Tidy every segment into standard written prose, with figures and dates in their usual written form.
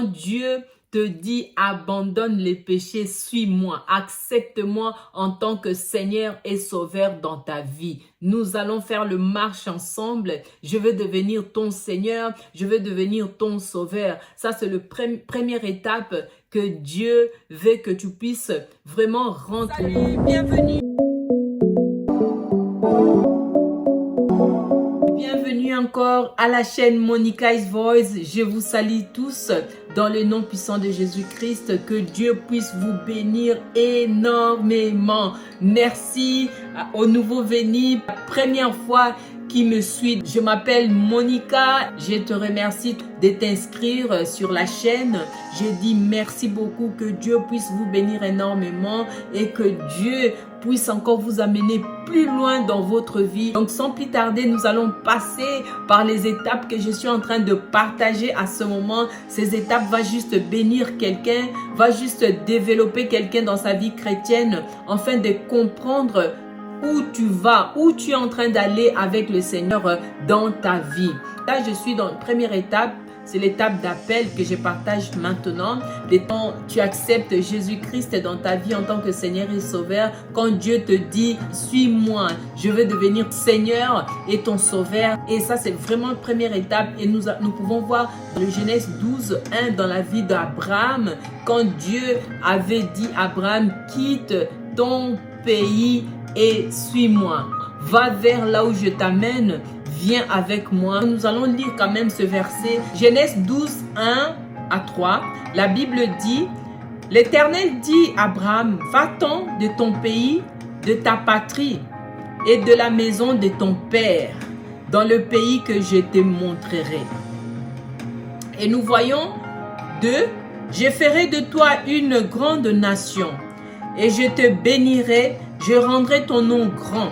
Dieu te dit abandonne les péchés, suis-moi, accepte-moi en tant que Seigneur et Sauveur dans ta vie. Nous allons faire le marche ensemble. Je veux devenir ton Seigneur, je veux devenir ton Sauveur. Ça, c'est la première étape que Dieu veut que tu puisses vraiment rentrer. Salut, bienvenue. Bienvenue encore à la chaîne Monica's Voice. Je vous salue tous dans le nom puissant de Jésus-Christ. Que Dieu puisse vous bénir énormément. Merci aux nouveaux venus. La première fois qui me suit. Je m'appelle Monica. Je te remercie de t'inscrire sur la chaîne. Je dis merci beaucoup. Que Dieu puisse vous bénir énormément et que Dieu puisse encore vous amener plus loin dans votre vie. Donc sans plus tarder, nous allons passer par les étapes que je suis en train de partager à ce moment. Ces étapes vont juste bénir quelqu'un, va juste développer quelqu'un dans sa vie chrétienne afin de comprendre où tu vas, où tu es en train d'aller avec le Seigneur dans ta vie. Là, je suis dans la première étape. C'est l'étape d'appel que je partage maintenant. Quand tu acceptes Jésus-Christ dans ta vie en tant que Seigneur et Sauveur, quand Dieu te dit, suis-moi, je veux devenir Seigneur et ton Sauveur. Et ça, c'est vraiment la première étape. Et nous pouvons voir dans le Genèse 12, 1, dans la vie d'Abraham, quand Dieu avait dit à Abraham, quitte ton pays et suis-moi. Va vers là où je t'amène. Viens avec moi. Nous allons lire quand même ce verset. Genèse 12, 1 à 3. La Bible dit, l'Éternel dit à Abraham, va-t'en de ton pays, de ta patrie et de la maison de ton père, dans le pays que je te montrerai. Et nous voyons 2, je ferai de toi une grande nation et je te bénirai, je rendrai ton nom grand.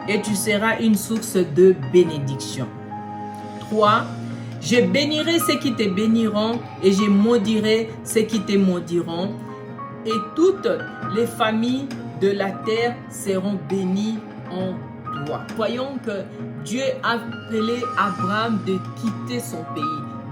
Et tu seras une source de bénédiction. 3. Je bénirai ceux qui te béniront et je maudirai ceux qui te maudiront. Et toutes les familles de la terre seront bénies en toi. Voyons que Dieu a appelé Abraham de quitter son pays,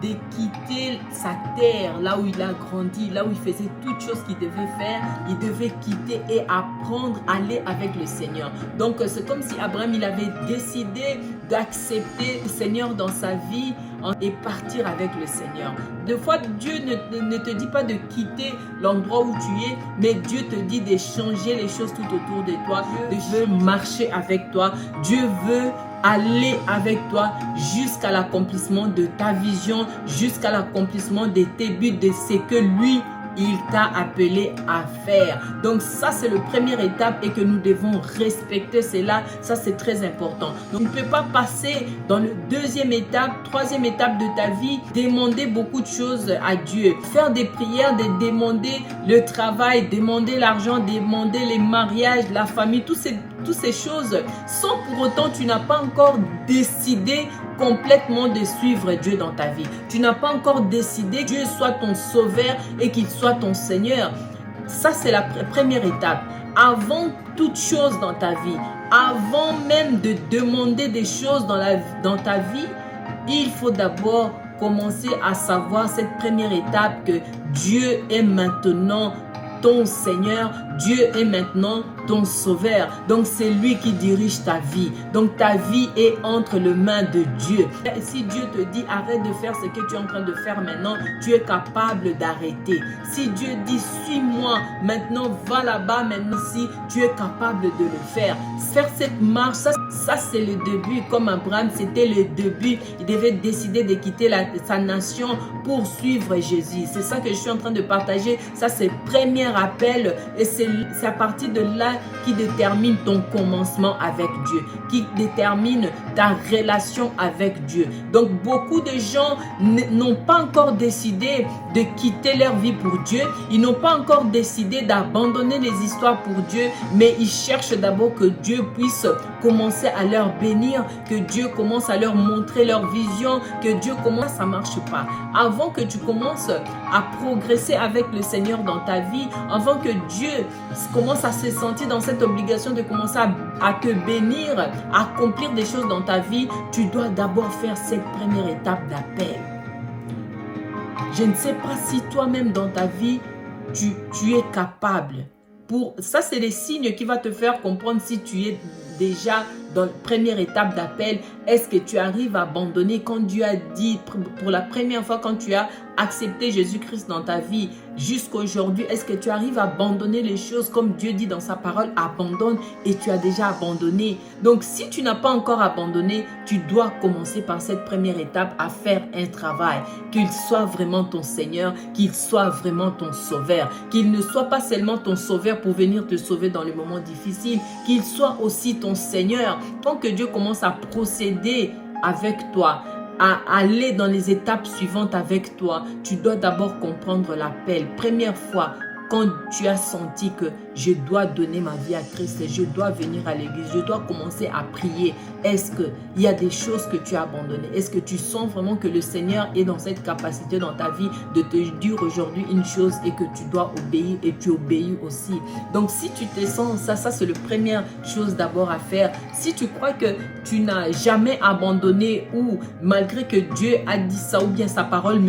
de quitter sa terre, là où il a grandi, là où il faisait toutes choses qu'il devait faire. Il devait quitter et apprendre à aller avec le Seigneur. Donc c'est comme si Abraham il avait décidé d'accepter le Seigneur dans sa vie et partir avec le Seigneur. Des fois, Dieu ne te dit pas de quitter l'endroit où tu es, mais Dieu te dit de changer les choses tout autour de toi. Dieu veut marcher avec toi. Dieu veut aller avec toi jusqu'à l'accomplissement de ta vision, jusqu'à l'accomplissement de tes buts, de ce que lui, il t'a appelé à faire. Donc ça, c'est la première étape et que nous devons respecter cela. Ça, c'est très important. Donc, tu ne peux pas passer dans la deuxième étape, troisième étape de ta vie, demander beaucoup de choses à Dieu. Faire des prières, de demander le travail, demander l'argent, demander les mariages, la famille, toutes ces choses, sans pour autant tu n'as pas encore décidé complètement de suivre Dieu dans ta vie. Tu n'as pas encore décidé que Dieu soit ton sauveur et qu'il soit ton Seigneur. Ça, c'est la première étape. Avant toute chose dans ta vie, avant même de demander des choses dans ta vie, il faut d'abord commencer à savoir cette première étape que Dieu est maintenant ton Seigneur, Dieu est maintenant ton Sauveur. Donc c'est lui qui dirige ta vie. Donc ta vie est entre les mains de Dieu. Et si Dieu te dit arrête de faire ce que tu es en train de faire maintenant, tu es capable d'arrêter. Si Dieu dit suis-moi, maintenant va là-bas, maintenant si tu es capable de le faire. Faire cette marche, ça c'est le début. Comme Abraham, c'était le début. Il devait décider de quitter sa nation pour suivre Jésus. C'est ça que je suis en train de partager. Ça c'est le premier appel et c'est à partir de là qui détermine ton commencement avec Dieu, qui détermine ta relation avec Dieu. Donc beaucoup de gens n'ont pas encore décidé de quitter leur vie pour Dieu, ils n'ont pas encore décidé d'abandonner les histoires pour Dieu, mais ils cherchent d'abord que Dieu puisse commencer à leur bénir, que Dieu commence à leur montrer leur vision, que Dieu commence, ça ne marche pas. Avant que tu commences à progresser avec le Seigneur dans ta vie, avant que Dieu commence à se sentir dans cette obligation de commencer à te bénir, à accomplir des choses dans ta vie, tu dois d'abord faire cette première étape d'appel. Je ne sais pas si toi-même dans ta vie, tu es capable. Ça, c'est des signes qui vont te faire comprendre si tu es déjà dans la première étape d'appel. Est-ce que tu arrives à abandonner quand Dieu a dit, pour la première fois, quand tu as accepté Jésus-Christ dans ta vie jusqu'à aujourd'hui, est-ce que tu arrives à abandonner les choses comme Dieu dit dans sa parole, abandonne, et tu as déjà abandonné. Donc, si tu n'as pas encore abandonné, tu dois commencer par cette première étape à faire un travail. Qu'il soit vraiment ton Seigneur, qu'il soit vraiment ton sauveur, qu'il ne soit pas seulement ton sauveur pour venir te sauver dans les moments difficiles, qu'il soit aussi ton Seigneur. Tant que Dieu commence à procéder avec toi, à aller dans les étapes suivantes avec toi, tu dois d'abord comprendre l'appel. Première fois, quand tu as senti que je dois donner ma vie à Christ, je dois venir à l'église, je dois commencer à prier. Est-ce qu'il y a des choses que tu as abandonnées? Est-ce que tu sens vraiment que le Seigneur est dans cette capacité dans ta vie de te dire aujourd'hui une chose et que tu dois obéir et tu obéis aussi? Donc si tu te sens ça c'est la première chose d'abord à faire. Si tu crois que tu n'as jamais abandonné ou malgré que Dieu a dit ça ou bien sa parole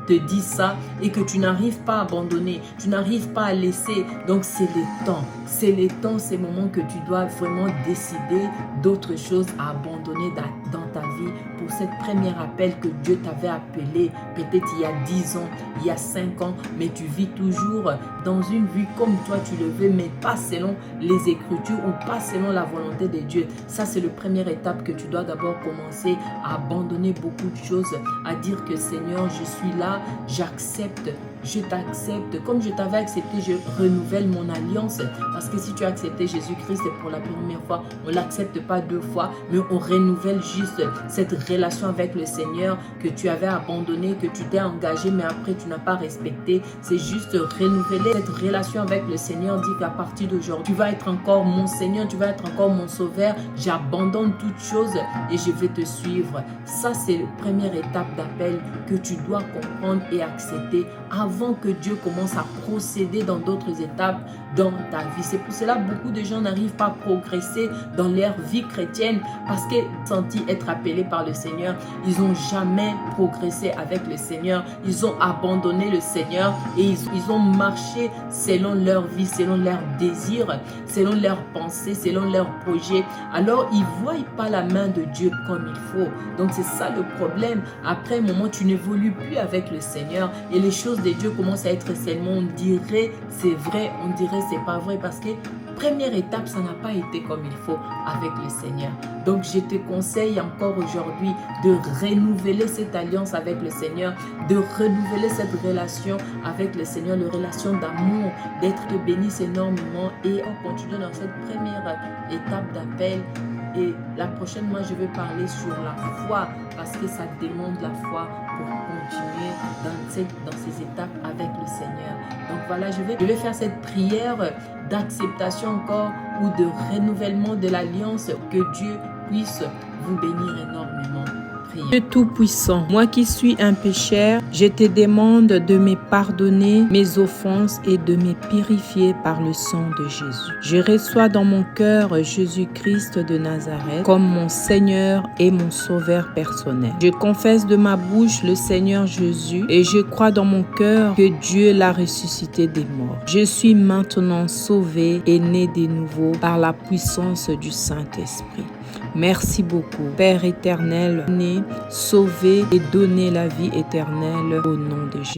te dit ça et que tu n'arrives pas à abandonner, tu n'arrives pas à laisser, donc c'est le temps. C'est le temps, ces moments que tu dois vraiment décider d'autres choses à abandonner dans ta vie pour cette première appel que Dieu t'avait appelé peut-être il y a 10 ans, il y a 5 ans, mais tu vis toujours dans une vie comme toi tu le veux, mais pas selon les Écritures ou pas selon la volonté de Dieu. Ça, c'est la première étape que tu dois d'abord commencer à abandonner beaucoup de choses, à dire que Seigneur, je suis là, j'accepte, je t'accepte. Comme je t'avais accepté, je renouvelle mon alliance. Parce que si tu as accepté Jésus-Christ pour la première fois, on ne l'accepte pas 2 fois, mais on renouvelle juste cette relation avec le Seigneur que tu avais abandonné, que tu t'es engagé, mais après tu n'as pas respecté. C'est juste renouveler cette relation avec le Seigneur. Dit qu'à partir d'aujourd'hui, tu vas être encore mon Seigneur, tu vas être encore mon Sauveur. J'abandonne toutes choses et je vais te suivre. Ça, c'est la première étape d'appel que tu dois comprendre et accepter avant que Dieu commence à procéder dans d'autres étapes dans ta vie. C'est pour cela que beaucoup de gens n'arrivent pas à progresser dans leur vie chrétienne parce qu'ils sont sentis être appelés par le Seigneur. Ils n'ont jamais progressé avec le Seigneur. Ils ont abandonné le Seigneur et ils ont marché selon leur vie, selon leurs désirs, selon leurs pensées, selon leurs projets. Alors, ils ne voient pas la main de Dieu comme il faut. Donc, c'est ça le problème. Après un moment, tu n'évolues plus avec le Seigneur et les choses de Dieu commencent à être seulement, on dirait c'est vrai, on dirait c'est pas vrai parce que première étape, ça n'a pas été comme il faut avec le Seigneur. Donc, je te conseille encore aujourd'hui de renouveler cette alliance avec le Seigneur, de renouveler cette relation avec le Seigneur, la relation d'amour, d'être béni énormément et on continue dans cette première étape d'appel. Et la prochaine fois, je vais parler sur la foi parce que ça demande la foi pour continuer dans ces étapes avec le Seigneur. Donc voilà, je vais faire cette prière d'acceptation encore ou de renouvellement de l'alliance, que Dieu puisse vous bénir énormément. Dieu Tout-Puissant, moi qui suis un pécheur, je te demande de me pardonner mes offenses et de me purifier par le sang de Jésus. Je reçois dans mon cœur Jésus-Christ de Nazareth comme mon Seigneur et mon Sauveur personnel. Je confesse de ma bouche le Seigneur Jésus et je crois dans mon cœur que Dieu l'a ressuscité des morts. Je suis maintenant sauvé et né de nouveau par la puissance du Saint-Esprit. Merci beaucoup, Père éternel, né, sauvé et donné la vie éternelle au nom de Jésus.